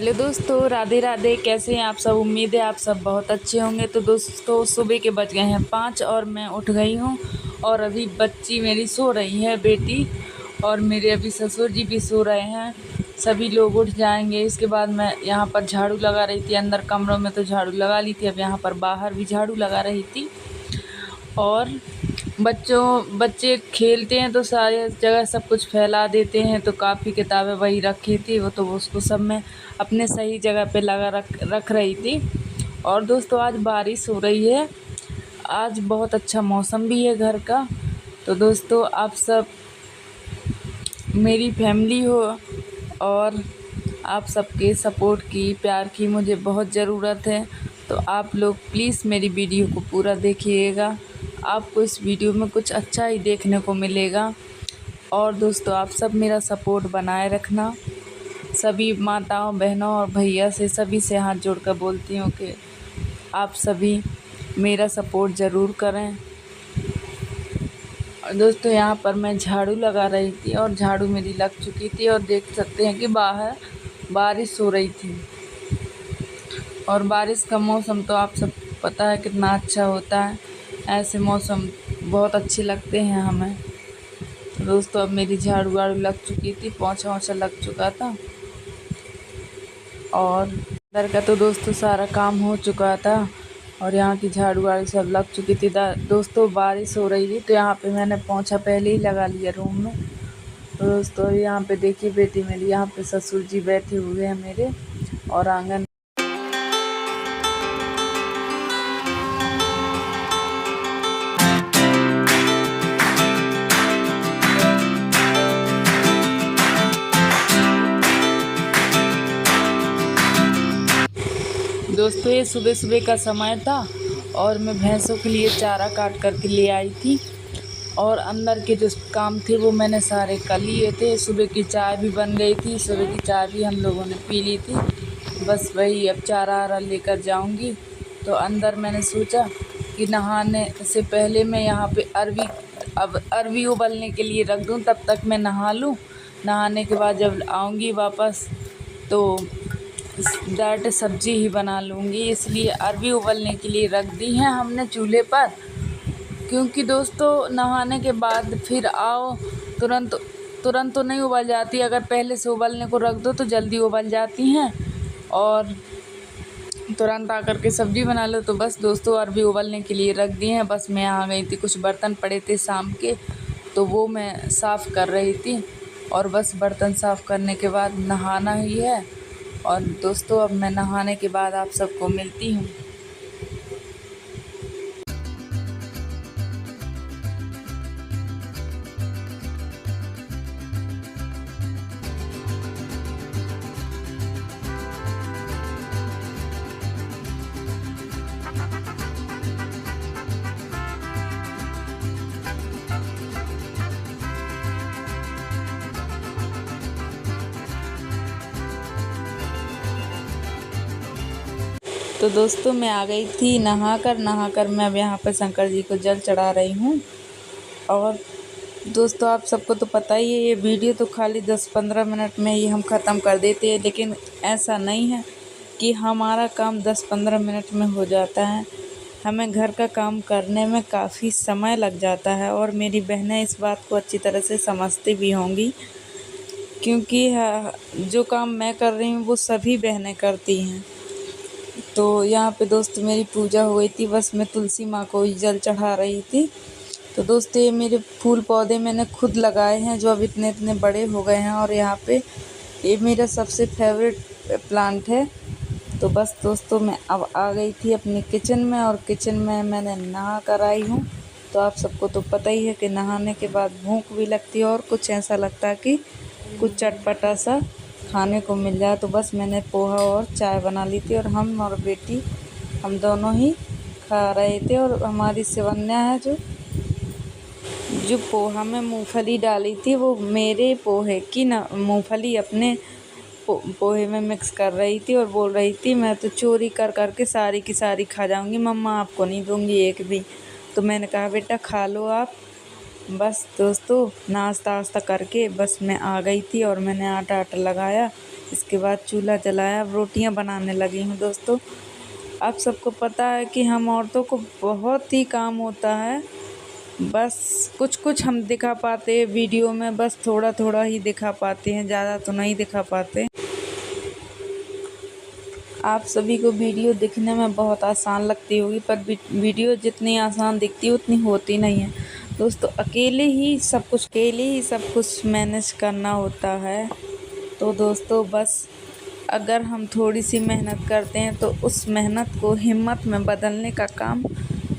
Hello दोस्तों, राधे राधे। कैसे हैं आप सब? उम्मीद है आप सब बहुत अच्छे होंगे। तो दोस्तों, सुबह के बज गए हैं 5 और मैं उठ गई हूँ। और अभी बच्ची मेरी सो रही है, बेटी। और मेरे अभी ससुर जी भी सो रहे हैं। सभी लोग उठ जाएंगे। इसके बाद मैं यहाँ पर झाड़ू लगा रही थी। अंदर कमरों में तो झाड़ू लगा ली थी, अब यहाँ पर बाहर भी झाड़ू लगा रही थी। और बच्चे खेलते हैं तो सारी जगह सब कुछ फैला देते हैं। तो काफ़ी किताबें वही रखी थी, वो तो उसको सब मैं अपने सही जगह पे लगा रख रही थी। और दोस्तों, आज बारिश हो रही है। आज बहुत अच्छा मौसम भी है घर का। तो दोस्तों, आप सब मेरी फैमिली हो और आप सबके सपोर्ट की, प्यार की मुझे बहुत ज़रूरत है। तो आप लोग प्लीज़ मेरी वीडियो को पूरा देखिएगा। आपको इस वीडियो में कुछ अच्छा ही देखने को मिलेगा। और दोस्तों, आप सब मेरा सपोर्ट बनाए रखना। सभी माताओं, बहनों और भैया से, सभी से हाथ जोड़कर बोलती हूँ कि आप सभी मेरा सपोर्ट ज़रूर करें। और दोस्तों, यहाँ पर मैं झाड़ू लगा रही थी और झाड़ू मेरी लग चुकी थी। और देख सकते हैं कि बाहर बारिश हो रही थी। और बारिश का मौसम तो आप सब पता है कितना अच्छा होता है। ऐसे मौसम बहुत अच्छे लगते हैं हमें। तो दोस्तों, अब मेरी झाड़ू वाड़ू लग चुकी थी, पोंछा वोछा लग चुका था। और अंदर का तो दोस्तों सारा काम हो चुका था। और यहाँ की झाड़ू वाड़ू सब लग चुकी थी। दोस्तों, बारिश हो रही थी तो यहाँ पे मैंने पोंछा पहले ही लगा लिया रूम में। तो दोस्तों, यहाँ पे देखिए बेटी मेरी, यहाँ पे ससुर जी बैठे हुए हैं मेरे। और आंगन दोस्तों, ये सुबह सुबह का समय था और मैं भैंसों के लिए चारा काट करके ले आई थी। और अंदर के जो काम थे वो मैंने सारे कर लिए थे। सुबह की चाय भी बन गई थी, सुबह की चाय भी हम लोगों ने पी ली थी। बस वही अब चारा आरा लेकर जाऊंगी। तो अंदर मैंने सोचा कि नहाने से पहले मैं यहाँ पे अरवी उबलने के लिए रख दूँ, तब तक मैं नहा लूँ। नहाने के बाद जब आऊँगी वापस तो डायरेक्ट सब्ज़ी ही बना लूँगी। इसलिए अरवी उबलने के लिए रख दी हैं हमने चूल्हे पर। क्योंकि दोस्तों, नहाने के बाद फिर आओ तुरंत तुरंत तो नहीं उबल जाती। अगर पहले से उबलने को रख दो तो जल्दी उबल जाती हैं। और तुरंत आकर के सब्ज़ी बना लो। तो बस दोस्तों, अरवी उबलने के लिए रख दिए हैं। बस मैं आ गई थी, कुछ बर्तन पड़े थे शाम के, तो वो मैं साफ़ कर रही थी। और बस बर्तन साफ़ करने के बाद नहाना ही है। और दोस्तों, अब मैं नहाने के बाद आप सबको मिलती हूँ। तो दोस्तों, मैं आ गई थी नहाकर मैं अब यहाँ पर शंकर जी को जल चढ़ा रही हूँ। और दोस्तों, आप सबको तो पता ही है, ये वीडियो तो खाली 10-15 मिनट में ही हम ख़त्म कर देते हैं। लेकिन ऐसा नहीं है कि हमारा काम 10-15 मिनट में हो जाता है। हमें घर का काम करने में काफ़ी समय लग जाता है। और मेरी बहनें इस बात को अच्छी तरह से समझती भी होंगी। क्योंकि जो काम मैं कर रही हूँ वो सभी बहनें करती हैं। तो यहाँ पे दोस्त मेरी पूजा हो गई थी। बस मैं तुलसी माँ को ही जल चढ़ा रही थी। तो दोस्तों, ये मेरे फूल पौधे मैंने खुद लगाए हैं, जो अब इतने इतने बड़े हो गए हैं। और यहाँ पे ये मेरा सबसे फेवरेट प्लांट है। तो बस दोस्तों, मैं अब आ गई थी अपनी किचन में। और किचन में मैंने नहा कर आई हूँ। तो आप सबको तो पता ही है कि नहाने के बाद भूख भी लगती है और कुछ ऐसा लगता है कि कुछ चटपटा सा खाने को मिल जाए। तो बस मैंने पोहा और चाय बना ली थी और हम और बेटी हम दोनों ही खा रहे थे। और हमारी शिवन्या है जो पोहा में मूंगफली डाली थी, वो मेरे पोहे की ना मूंगफली अपने पोहे में मिक्स कर रही थी। और बोल रही थी मैं तो चोरी कर कर के सारी की सारी खा जाऊंगी मम्मा, आपको नहीं दूंगी एक भी। तो मैंने कहा बेटा खा लो आप। बस दोस्तों, नाश्ता वास्ता करके बस मैं आ गई थी और मैंने आटा लगाया। इसके बाद चूल्हा जलाया, अब रोटियां बनाने लगी हूँ दोस्तों। आप सबको पता है कि हम औरतों को बहुत ही काम होता है, बस कुछ कुछ हम दिखा पाते हैं वीडियो में, बस थोड़ा थोड़ा ही दिखा पाते हैं, ज़्यादा तो नहीं दिखा पाते। आप सभी को वीडियो दिखने में बहुत आसान लगती होगी, पर वीडियो जितनी आसान दिखती है उतनी होती नहीं है दोस्तों। अकेले ही सब कुछ मैनेज करना होता है। तो दोस्तों बस अगर हम थोड़ी सी मेहनत करते हैं तो उस मेहनत को हिम्मत में बदलने का काम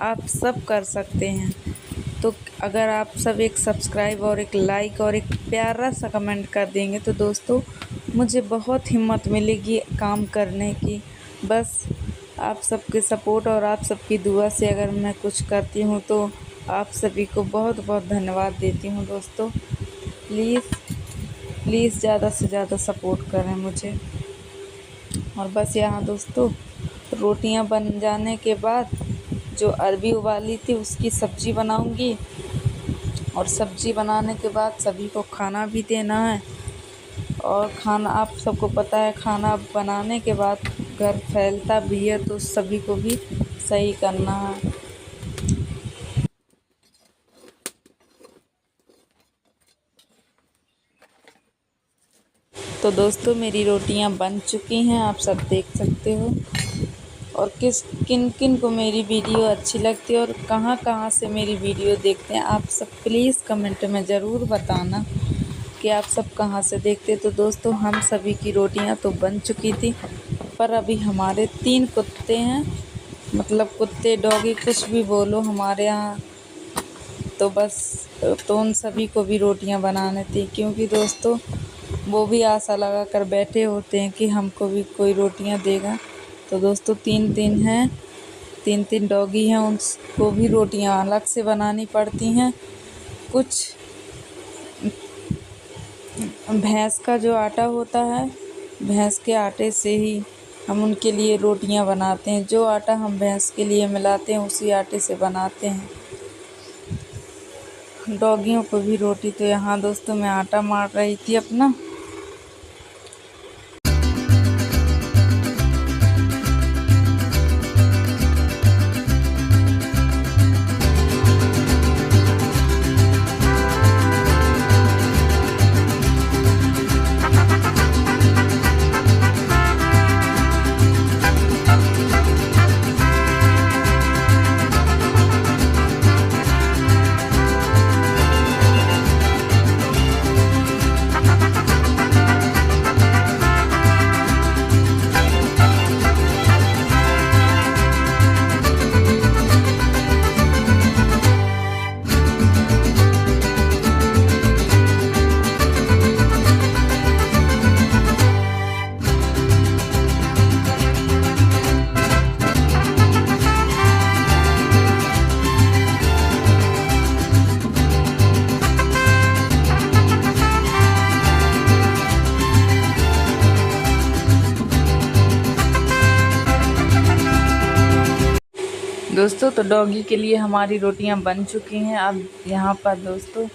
आप सब कर सकते हैं। तो अगर आप सब एक सब्सक्राइब और एक लाइक और एक प्यारा सा कमेंट कर देंगे तो दोस्तों मुझे बहुत हिम्मत मिलेगी काम करने की। बस आप सबके सपोर्ट और आप सबकी दुआ से अगर मैं कुछ करती हूँ तो आप सभी को बहुत बहुत धन्यवाद देती हूँ दोस्तों। प्लीज़ ज़्यादा से ज़्यादा सपोर्ट करें मुझे। और बस यहाँ दोस्तों रोटियाँ बन जाने के बाद जो अरबी उबाली थी उसकी सब्ज़ी बनाऊंगी, और सब्ज़ी बनाने के बाद सभी को खाना भी देना है। और खाना आप सबको पता है, खाना बनाने के बाद घर फैलता भी है, तो सभी को भी सही करना है। तो दोस्तों मेरी रोटियां बन चुकी हैं, आप सब देख सकते हो। और किन किन को मेरी वीडियो अच्छी लगती है और कहाँ कहाँ से मेरी वीडियो देखते हैं, आप सब प्लीज़ कमेंट में ज़रूर बताना कि आप सब कहाँ से देखते। तो दोस्तों हम सभी की रोटियां तो बन चुकी थी, पर अभी हमारे 3 कुत्ते हैं, मतलब कुत्ते डॉगी कुछ भी बोलो हमारे यहाँ, तो उन सभी को भी रोटियां बनाने थी, क्योंकि दोस्तों वो भी आशा लगा कर बैठे होते हैं कि हमको भी कोई रोटियां देगा। तो दोस्तों 3 हैं, 3 डॉगी हैं, उनको भी रोटियां अलग से बनानी पड़ती हैं। कुछ भैंस का जो आटा होता है, भैंस के आटे से ही हम उनके लिए रोटियां बनाते हैं। जो आटा हम भैंस के लिए मिलाते हैं उसी आटे से बनाते हैं। डॉगियों को भी रोटी, तो यहाँ दोस्तों मैं आटा मार रही थी अपना। दोस्तों तो डॉगी के लिए हमारी रोटियां बन चुकी हैं। अब यहाँ पर दोस्तों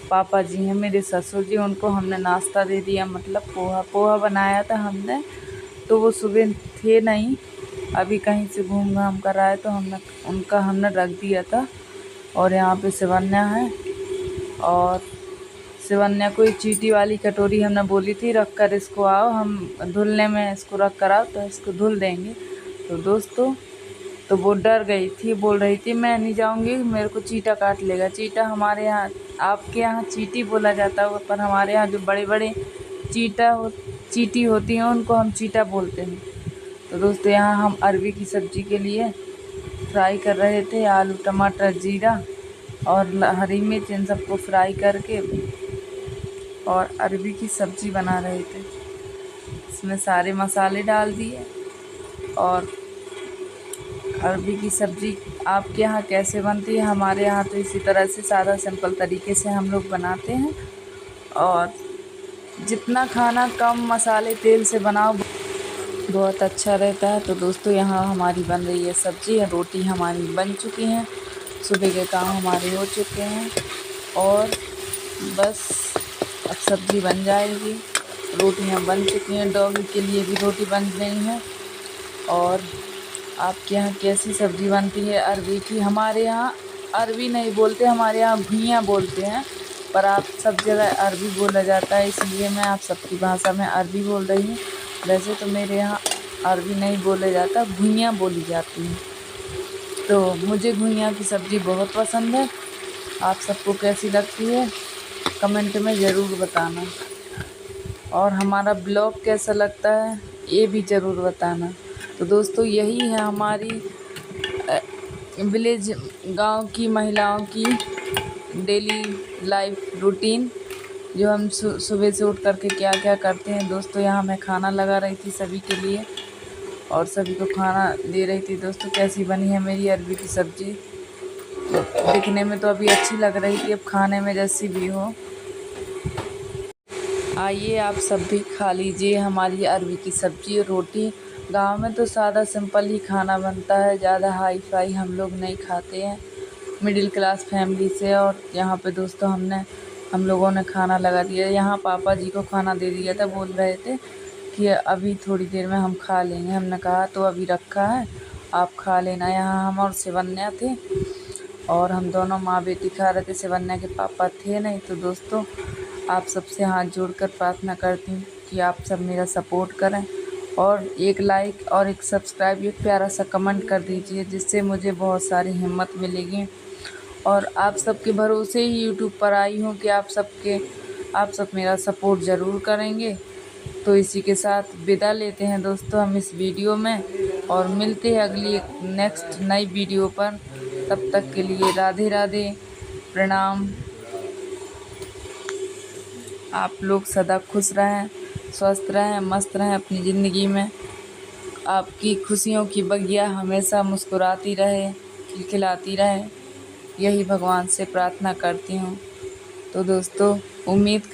पापा जी हैं, मेरे ससुर जी, उनको हमने नाश्ता दे दिया, मतलब पोहा बनाया था हमने, तो वो सुबह थे नहीं, अभी कहीं से घूम घाम कर आए, तो हमने रख दिया था। और यहाँ पे सिवन्या है, और सिवन्या को एक चीटी वाली कटोरी हमने बोली थी रख कर इसको आओ, हम धुलने में इसको रख कर आओ तो इसको धुल देंगे। तो दोस्तों तो वो डर गई थी, बोल रही थी मैं नहीं जाऊंगी, मेरे को चीटा काट लेगा। चीटा हमारे यहाँ, आपके यहाँ चीटी बोला जाता है, पर हमारे यहाँ जो बड़े बड़े चीटी होती हैं उनको हम चीटा बोलते हैं। तो दोस्तों यहाँ हम अरबी की सब्ज़ी के लिए फ्राई कर रहे थे, आलू टमाटर जीरा और हरी मिर्च, इन सबको फ्राई करके और अरबी की सब्ज़ी बना रहे थे। इसमें सारे मसाले डाल दिए। और अरबी की सब्ज़ी आपके यहाँ कैसे बनती है? हमारे यहाँ तो इसी तरह से सादा सिंपल तरीके से हम लोग बनाते हैं। और जितना खाना कम मसाले तेल से बनाओ बहुत अच्छा रहता है। तो दोस्तों यहाँ हमारी बन रही है सब्ज़ी, रोटी हमारी बन चुकी हैं, सुबह के काम हमारे हो चुके हैं, और बस अब सब्ज़ी बन जाएगी। रोटियां बन चुकी हैं, डॉगी के लिए भी रोटी बन गई है। और आपके यहाँ कैसी सब्ज़ी बनती है अरबी की? हमारे यहाँ अरबी नहीं बोलते, हमारे यहाँ घुइयाँ बोलते हैं, पर आप सब जगह अरबी बोला जाता है, इसलिए मैं आप सबकी भाषा में अरबी बोल रही हूँ। वैसे तो मेरे यहाँ अरबी नहीं बोला जाता, घुइयाँ बोली जाती हैं। तो मुझे घुइयाँ की सब्ज़ी बहुत पसंद है। आप सबको कैसी लगती है कमेंट में ज़रूर बताना, और हमारा ब्लॉग कैसा लगता है ये भी ज़रूर बताना। तो दोस्तों यही है हमारी विलेज गांव की महिलाओं की डेली लाइफ रूटीन, जो हम सुबह से उठ करके क्या क्या करते हैं। दोस्तों यहाँ मैं खाना लगा रही थी सभी के लिए, और सभी को खाना दे रही थी। दोस्तों कैसी बनी है मेरी अरबी की सब्ज़ी? दिखने में तो अभी अच्छी लग रही थी, अब खाने में जैसी भी हो। आइए आप सब भी खा लीजिए हमारी अरबी की सब्ज़ी और रोटी। गांव में तो सादा सिंपल ही खाना बनता है, ज़्यादा हाई फाई हम लोग नहीं खाते हैं, मिडिल क्लास फैमिली से। और यहाँ पे दोस्तों हम लोगों ने खाना लगा दिया। यहाँ पापा जी को खाना दे दिया था, बोल रहे थे कि अभी थोड़ी देर में हम खा लेंगे। हमने कहा तो अभी रखा है, आप खा लेना। यहाँ हम और शिवन्या थे, और हम दोनों माँ बेटी खा रहे थे, शिवन्या के पापा थे नहीं। तो दोस्तों आप सबसे हाथ जोड़कर प्रार्थना करती हूँ कि आप सब मेरा सपोर्ट करें, और एक लाइक और एक सब्सक्राइब, एक प्यारा सा कमेंट कर दीजिए, जिससे मुझे बहुत सारी हिम्मत मिलेगी। और आप सबके भरोसे ही यूट्यूब पर आई हूँ कि आप सब मेरा सपोर्ट ज़रूर करेंगे। तो इसी के साथ विदा लेते हैं दोस्तों हम इस वीडियो में, और मिलते हैं अगली एक नेक्स्ट नई वीडियो पर। तब तक के लिए राधे राधे, प्रणाम। आप लोग सदा खुश रहें, स्वस्थ रहें, मस्त रहें अपनी ज़िंदगी में। आपकी खुशियों की बगिया हमेशा मुस्कुराती रहे, खिलखिलाती रहे, यही भगवान से प्रार्थना करती हूँ। तो दोस्तों उम्मीद